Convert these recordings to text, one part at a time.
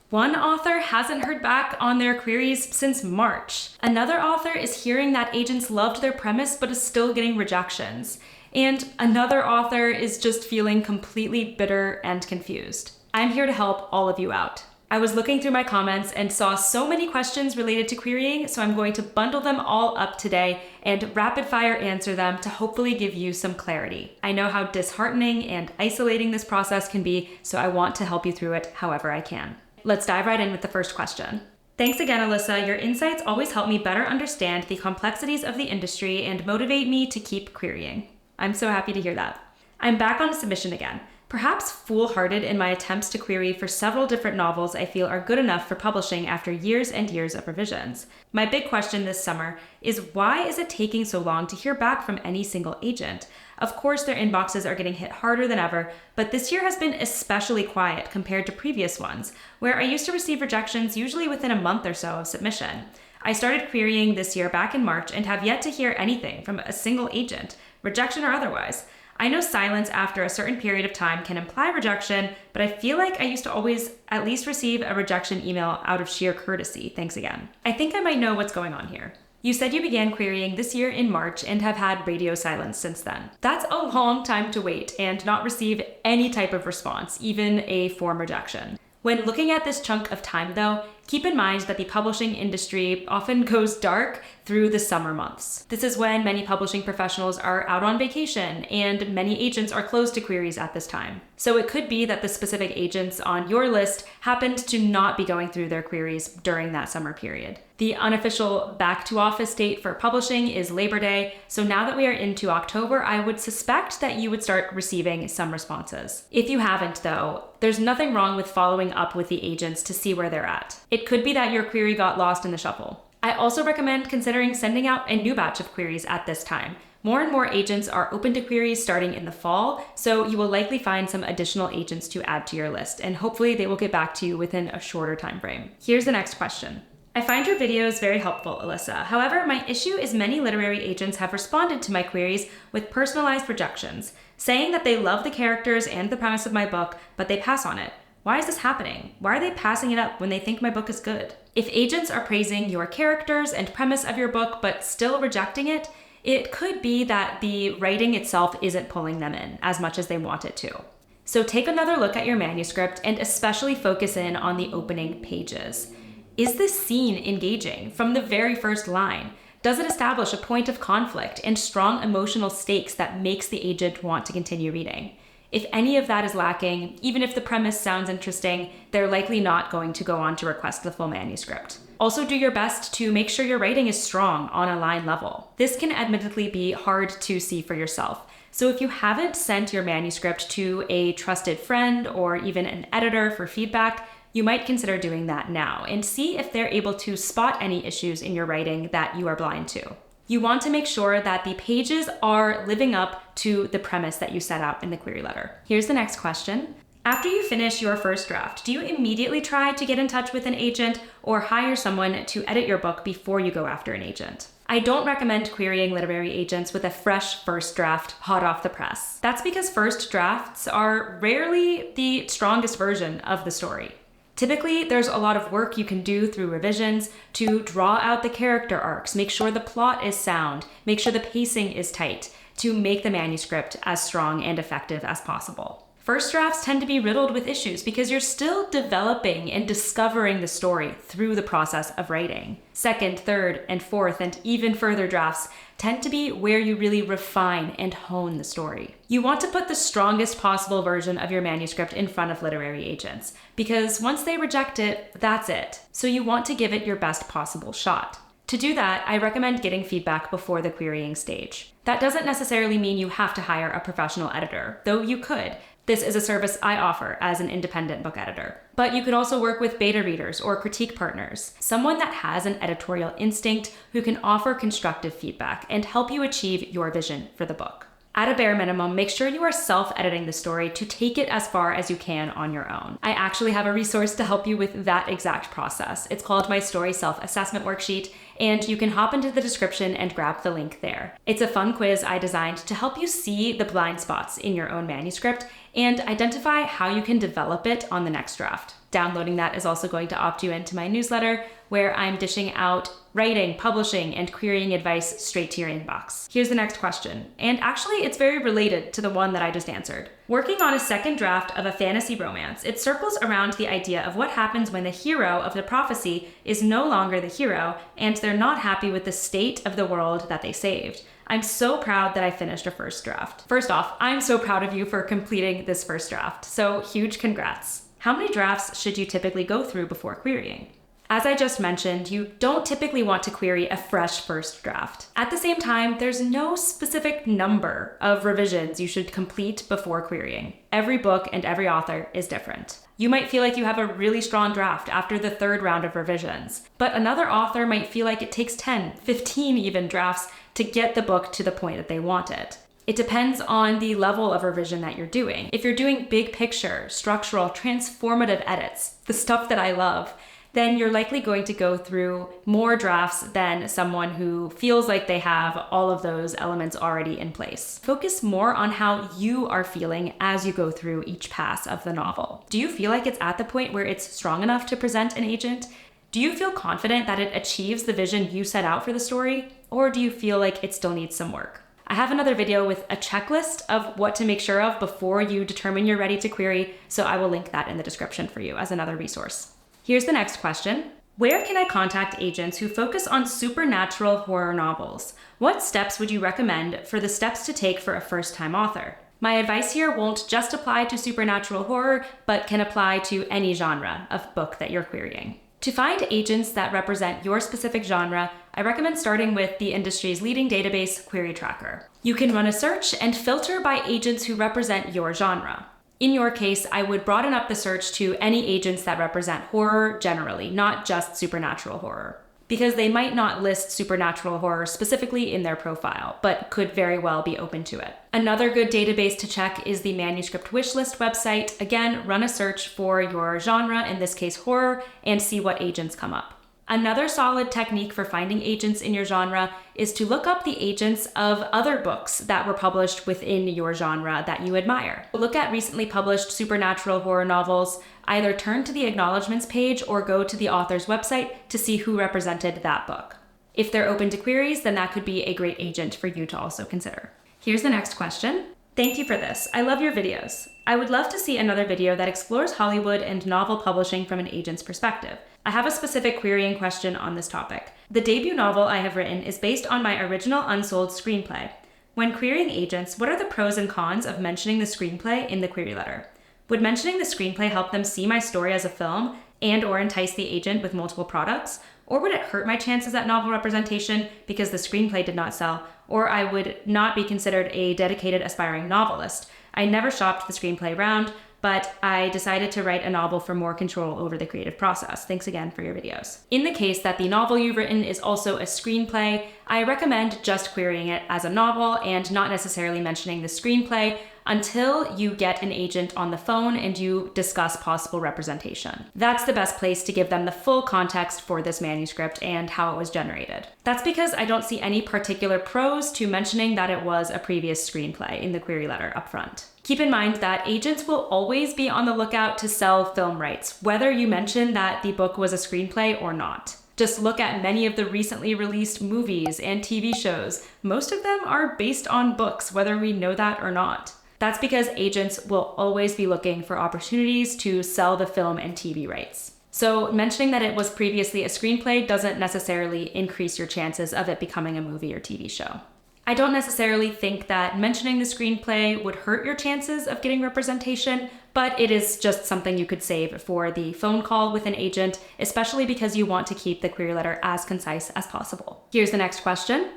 One author hasn't heard back on their queries since March. Another author is hearing that agents loved their premise but is still getting rejections. And another author is just feeling completely bitter and confused. I'm here to help all of you out. I was looking through my comments and saw so many questions related to querying, so I'm going to bundle them all up today and rapid fire answer them to hopefully give you some clarity. I know how disheartening and isolating this process can be, so I want to help you through it however I can. Let's dive right in with the first question. Thanks again, Alyssa. Your insights always help me better understand the complexities of the industry and motivate me to keep querying. I'm so happy to hear that. I'm back on submission again. Perhaps foolhardy in my attempts to query for several different novels I feel are good enough for publishing after years and years of revisions. My big question this summer is, why is it taking so long to hear back from any single agent? Of course, their inboxes are getting hit harder than ever, but this year has been especially quiet compared to previous ones, where I used to receive rejections usually within a month or so of submission. I started querying this year back in March and have yet to hear anything from a single agent, rejection or otherwise. I know silence after a certain period of time can imply rejection, but I feel like I used to always at least receive a rejection email out of sheer courtesy. Thanks again. I think I might know what's going on here. You said you began querying this year in March and have had radio silence since then. That's a long time to wait and not receive any type of response, even a form rejection. When looking at this chunk of time though, keep in mind that the publishing industry often goes dark through the summer months. This is when many publishing professionals are out on vacation and many agents are closed to queries at this time. So it could be that the specific agents on your list happened to not be going through their queries during that summer period. The unofficial back to office date for publishing is Labor Day, so now that we are into October, I would suspect that you would start receiving some responses. If you haven't though, there's nothing wrong with following up with the agents to see where they're at. It could be that your query got lost in the shuffle. I also recommend considering sending out a new batch of queries at this time. More and more agents are open to queries starting in the fall, so you will likely find some additional agents to add to your list, and hopefully they will get back to you within a shorter time frame. Here's the next question. I find your videos very helpful, Alyssa. However, my issue is many literary agents have responded to my queries with personalized rejections, saying that they love the characters and the premise of my book, but they pass on it. Why is this happening? Why are they passing it up when they think my book is good? If agents are praising your characters and premise of your book, but still rejecting it, it could be that the writing itself isn't pulling them in as much as they want it to. So take another look at your manuscript and especially focus in on the opening pages. Is this scene engaging from the very first line? Does it establish a point of conflict and strong emotional stakes that makes the agent want to continue reading? If any of that is lacking, even if the premise sounds interesting, they're likely not going to go on to request the full manuscript. Also do your best to make sure your writing is strong on a line level. This can admittedly be hard to see for yourself. So if you haven't sent your manuscript to a trusted friend or even an editor for feedback, you might consider doing that now and see if they're able to spot any issues in your writing that you are blind to. You want to make sure that the pages are living up to the premise that you set out in the query letter. Here's the next question. After you finish your first draft, do you immediately try to get in touch with an agent or hire someone to edit your book before you go after an agent? I don't recommend querying literary agents with a fresh first draft hot off the press. That's because first drafts are rarely the strongest version of the story. Typically, there's a lot of work you can do through revisions to draw out the character arcs, make sure the plot is sound, make sure the pacing is tight, to make the manuscript as strong and effective as possible. First drafts tend to be riddled with issues because you're still developing and discovering the story through the process of writing. Second, third, and fourth, and even further drafts tend to be where you really refine and hone the story. You want to put the strongest possible version of your manuscript in front of literary agents, because once they reject it, that's it. So you want to give it your best possible shot. To do that, I recommend getting feedback before the querying stage. That doesn't necessarily mean you have to hire a professional editor, though you could. This is a service I offer as an independent book editor. But you could also work with beta readers or critique partners, someone that has an editorial instinct who can offer constructive feedback and help you achieve your vision for the book. At a bare minimum, make sure you are self-editing the story to take it as far as you can on your own. I actually have a resource to help you with that exact process. It's called my Story Self-Assessment Worksheet, and you can hop into the description and grab the link there. It's a fun quiz I designed to help you see the blind spots in your own manuscript and identify how you can develop it on the next draft. Downloading that is also going to opt you into my newsletter, where I'm dishing out writing, publishing, and querying advice straight to your inbox. Here's the next question, and actually it's very related to the one that I just answered. Working on a second draft of a fantasy romance, it circles around the idea of what happens when the hero of the prophecy is no longer the hero, and they're not happy with the state of the world that they saved. I'm so proud that I finished a first draft. First off, I'm so proud of you for completing this first draft, so huge congrats. How many drafts should you typically go through before querying? As I just mentioned, you don't typically want to query a fresh first draft. At the same time, there's no specific number of revisions you should complete before querying. Every book and every author is different. You might feel like you have a really strong draft after the third round of revisions, but another author might feel like it takes 10, 15 even drafts to get the book to the point that they want it. It depends on the level of revision that you're doing. If you're doing big picture, structural, transformative edits, the stuff that I love, then you're likely going to go through more drafts than someone who feels like they have all of those elements already in place. Focus more on how you are feeling as you go through each pass of the novel. Do you feel like it's at the point where it's strong enough to present an agent? Do you feel confident that it achieves the vision you set out for the story? Or do you feel like it still needs some work? I have another video with a checklist of what to make sure of before you determine you're ready to query, so I will link that in the description for you as another resource. Here's the next question. Where can I contact agents who focus on supernatural horror novels? What steps would you recommend for the steps to take for a first-time author? My advice here won't just apply to supernatural horror, but can apply to any genre of book that you're querying. To find agents that represent your specific genre, I recommend starting with the industry's leading database, Query Tracker. You can run a search and filter by agents who represent your genre. In your case, I would broaden up the search to any agents that represent horror generally, not just supernatural horror, because they might not list supernatural horror specifically in their profile, but could very well be open to it. Another good database to check is the manuscript wishlist website. Again, run a search for your genre, in this case horror, and see what agents come up. Another solid technique for finding agents in your genre is to look up the agents of other books that were published within your genre that you admire. Look at recently published supernatural horror novels, either turn to the acknowledgements page or go to the author's website to see who represented that book. If they're open to queries, then that could be a great agent for you to also consider. Here's the next question. Thank you for this. I love your videos. I would love to see another video that explores Hollywood and novel publishing from an agent's perspective. I have a specific querying question on this topic. The debut novel I have written is based on my original unsold screenplay. When querying agents, what are the pros and cons of mentioning the screenplay in the query letter? Would mentioning the screenplay help them see my story as a film and/or entice the agent with multiple products? Or would it hurt my chances at novel representation because the screenplay did not sell, or I would not be considered a dedicated aspiring novelist? I never shopped the screenplay round, but I decided to write a novel for more control over the creative process. Thanks again for your videos. In the case that the novel you've written is also a screenplay, I recommend just querying it as a novel and not necessarily mentioning the screenplay until you get an agent on the phone and you discuss possible representation. That's the best place to give them the full context for this manuscript and how it was generated. That's because I don't see any particular pros to mentioning that it was a previous screenplay in the query letter upfront. Keep in mind that agents will always be on the lookout to sell film rights, whether you mention that the book was a screenplay or not. Just look at many of the recently released movies and TV shows. Most of them are based on books, whether we know that or not. That's because agents will always be looking for opportunities to sell the film and TV rights. So mentioning that it was previously a screenplay doesn't necessarily increase your chances of it becoming a movie or TV show. I don't necessarily think that mentioning the screenplay would hurt your chances of getting representation, but it is just something you could save for the phone call with an agent, especially because you want to keep the query letter as concise as possible. Here's the next question.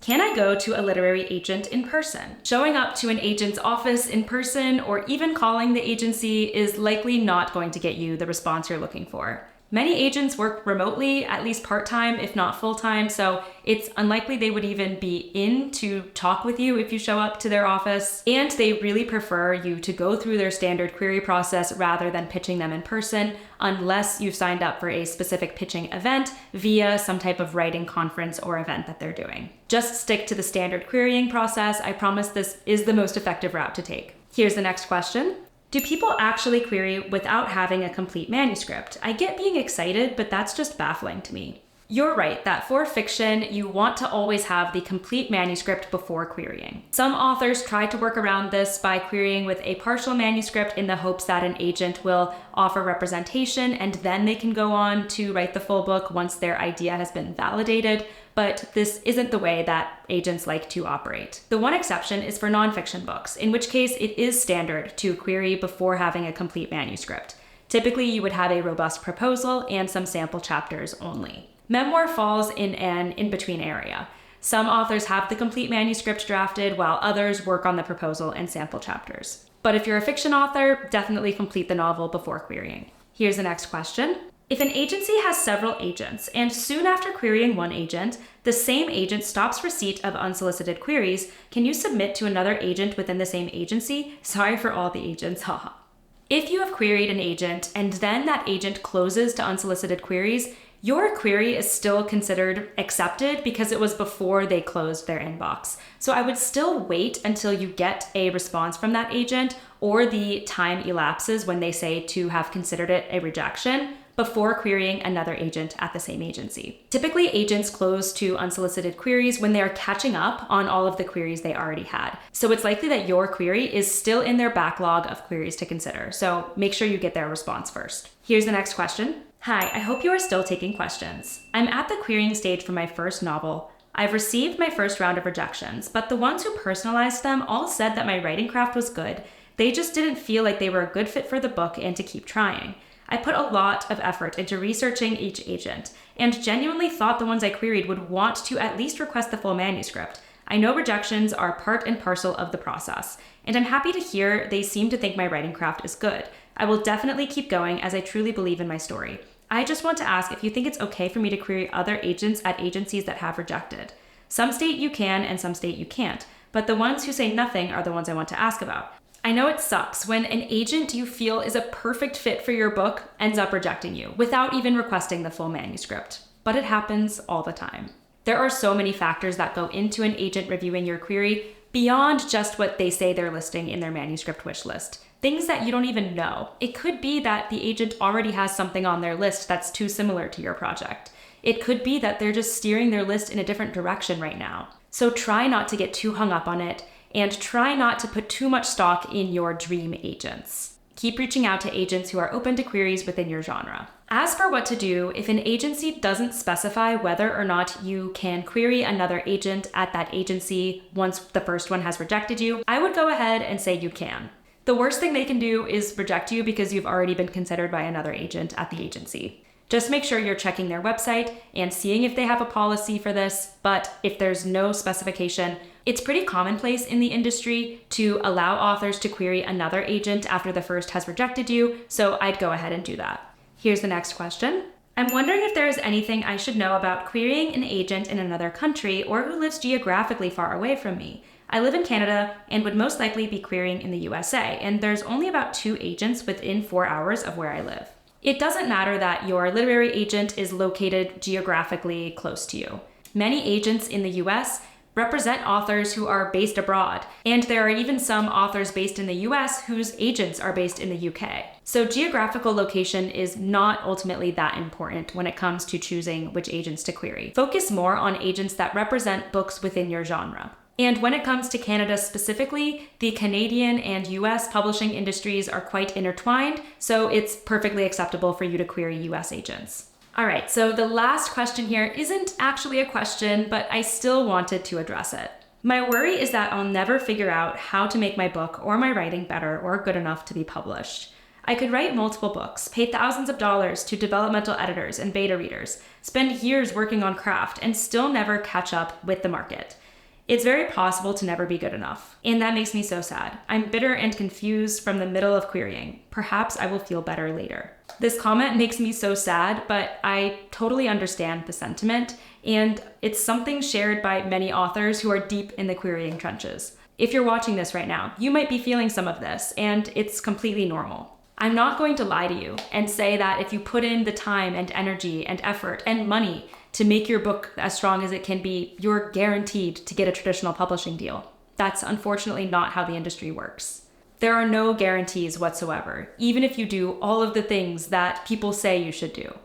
Can I go to a literary agent in person? Showing up to an agent's office in person or even calling the agency is likely not going to get you the response you're looking for. Many agents work remotely, at least part-time, if not full-time, so it's unlikely they would even be in to talk with you if you show up to their office, and they really prefer you to go through their standard query process rather than pitching them in person, unless you've signed up for a specific pitching event via some type of writing conference or event that they're doing. Just stick to the standard querying process. I promise this is the most effective route to take. Here's the next question. Do people actually query without having a complete manuscript? I get being excited, but that's just baffling to me. You're right that for fiction, you want to always have the complete manuscript before querying. Some authors try to work around this by querying with a partial manuscript in the hopes that an agent will offer representation and then they can go on to write the full book once their idea has been validated, but this isn't the way that agents like to operate. The one exception is for nonfiction books, in which case it is standard to query before having a complete manuscript. Typically, you would have a robust proposal and some sample chapters only. Memoir falls in an in-between area. Some authors have the complete manuscript drafted, while others work on the proposal and sample chapters. But if you're a fiction author, definitely complete the novel before querying. Here's the next question. If an agency has several agents, and soon after querying one agent, the same agent stops receipt of unsolicited queries, can you submit to another agent within the same agency? Sorry for all the agents, haha. If you have queried an agent, and then that agent closes to unsolicited queries, your query is still considered accepted because it was before they closed their inbox. So I would still wait until you get a response from that agent or the time elapses when they say to have considered it a rejection before querying another agent at the same agency. Typically, agents close to unsolicited queries when they are catching up on all of the queries they already had. So it's likely that your query is still in their backlog of queries to consider. So make sure you get their response first. Here's the next question. Hi, I hope you are still taking questions. I'm at the querying stage for my first novel. I've received my first round of rejections, but the ones who personalized them all said that my writing craft was good. They just didn't feel like they were a good fit for the book and to keep trying. I put a lot of effort into researching each agent and genuinely thought the ones I queried would want to at least request the full manuscript. I know rejections are part and parcel of the process, and I'm happy to hear they seem to think my writing craft is good. I will definitely keep going as I truly believe in my story. I just want to ask if you think it's okay for me to query other agents at agencies that have rejected. Some state you can and some state you can't, but the ones who say nothing are the ones I want to ask about. I know it sucks when an agent you feel is a perfect fit for your book ends up rejecting you without even requesting the full manuscript, but it happens all the time. There are so many factors that go into an agent reviewing your query beyond just what they say they're listing in their manuscript wish list. Things that you don't even know. It could be that the agent already has something on their list that's too similar to your project. It could be that they're just steering their list in a different direction right now. So try not to get too hung up on it and try not to put too much stock in your dream agents. Keep reaching out to agents who are open to queries within your genre. As for what to do, if an agency doesn't specify whether or not you can query another agent at that agency once the first one has rejected you, I would go ahead and say you can. The worst thing they can do is reject you because you've already been considered by another agent at the agency. Just make sure you're checking their website and seeing if they have a policy for this, but if there's no specification, it's pretty commonplace in the industry to allow authors to query another agent after the first has rejected you, so I'd go ahead and do that. Here's the next question. I'm wondering if there is anything I should know about querying an agent in another country or who lives geographically far away from me. I live in Canada and would most likely be querying in the USA, and there's only about 2 agents within 4 hours of where I live. It doesn't matter that your literary agent is located geographically close to you. Many agents in the US represent authors who are based abroad, and there are even some authors based in the US whose agents are based in the UK. So geographical location is not ultimately that important when it comes to choosing which agents to query. Focus more on agents that represent books within your genre. And when it comes to Canada specifically, the Canadian and US publishing industries are quite intertwined, so it's perfectly acceptable for you to query US agents. All right, so the last question here isn't actually a question, but I still wanted to address it. My worry is that I'll never figure out how to make my book or my writing better or good enough to be published. I could write multiple books, pay thousands of dollars to developmental editors and beta readers, spend years working on craft, and still never catch up with the market. It's very possible to never be good enough, and that makes me so sad. I'm bitter and confused from the middle of querying. Perhaps I will feel better later. This comment makes me so sad, but I totally understand the sentiment, and it's something shared by many authors who are deep in the querying trenches. If you're watching this right now, you might be feeling some of this, and it's completely normal. I'm not going to lie to you and say that if you put in the time and energy and effort and money to make your book as strong as it can be, you're guaranteed to get a traditional publishing deal. That's unfortunately not how the industry works. There are no guarantees whatsoever, even if you do all of the things that people say you should do.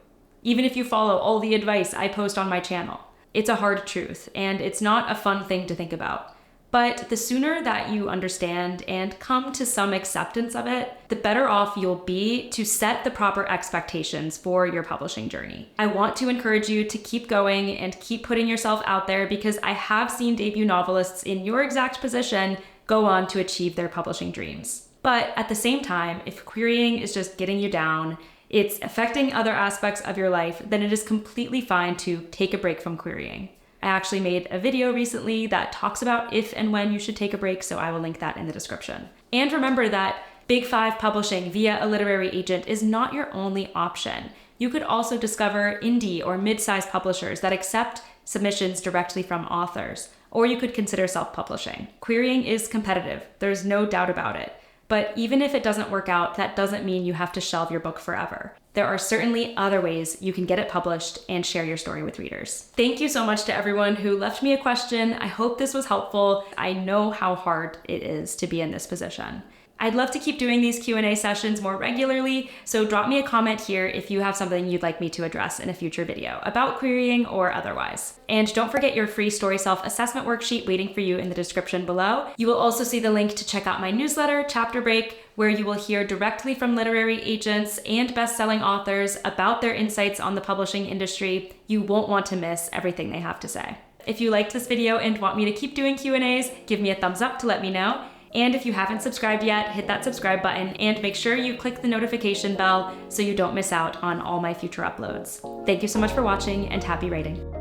Even if you follow all the advice I post on my channel. It's a hard truth, and it's not a fun thing to think about. But the sooner that you understand and come to some acceptance of it, the better off you'll be to set the proper expectations for your publishing journey. I want to encourage you to keep going and keep putting yourself out there, because I have seen debut novelists in your exact position go on to achieve their publishing dreams. But at the same time, if querying is just getting you down, it's affecting other aspects of your life, then it is completely fine to take a break from querying. I actually made a video recently that talks about if and when you should take a break, so I will link that in the description. And remember that Big 5 publishing via a literary agent is not your only option. You could also discover indie or mid-sized publishers that accept submissions directly from authors, or you could consider self-publishing. Querying is competitive, there's no doubt about it. But even if it doesn't work out, that doesn't mean you have to shelve your book forever. There are certainly other ways you can get it published and share your story with readers. Thank you so much to everyone who left me a question. I hope this was helpful. I know how hard it is to be in this position. I'd love to keep doing these Q&A sessions more regularly, so drop me a comment here if you have something you'd like me to address in a future video about querying or otherwise. And don't forget your free story self-assessment worksheet waiting for you in the description below. You will also see the link to check out my newsletter, Chapter Break, where you will hear directly from literary agents and best-selling authors about their insights on the publishing industry. You won't want to miss everything they have to say. If you liked this video and want me to keep doing Q&As, give me a thumbs up to let me know. And if you haven't subscribed yet, hit that subscribe button and make sure you click the notification bell so you don't miss out on all my future uploads. Thank you so much for watching, and happy writing.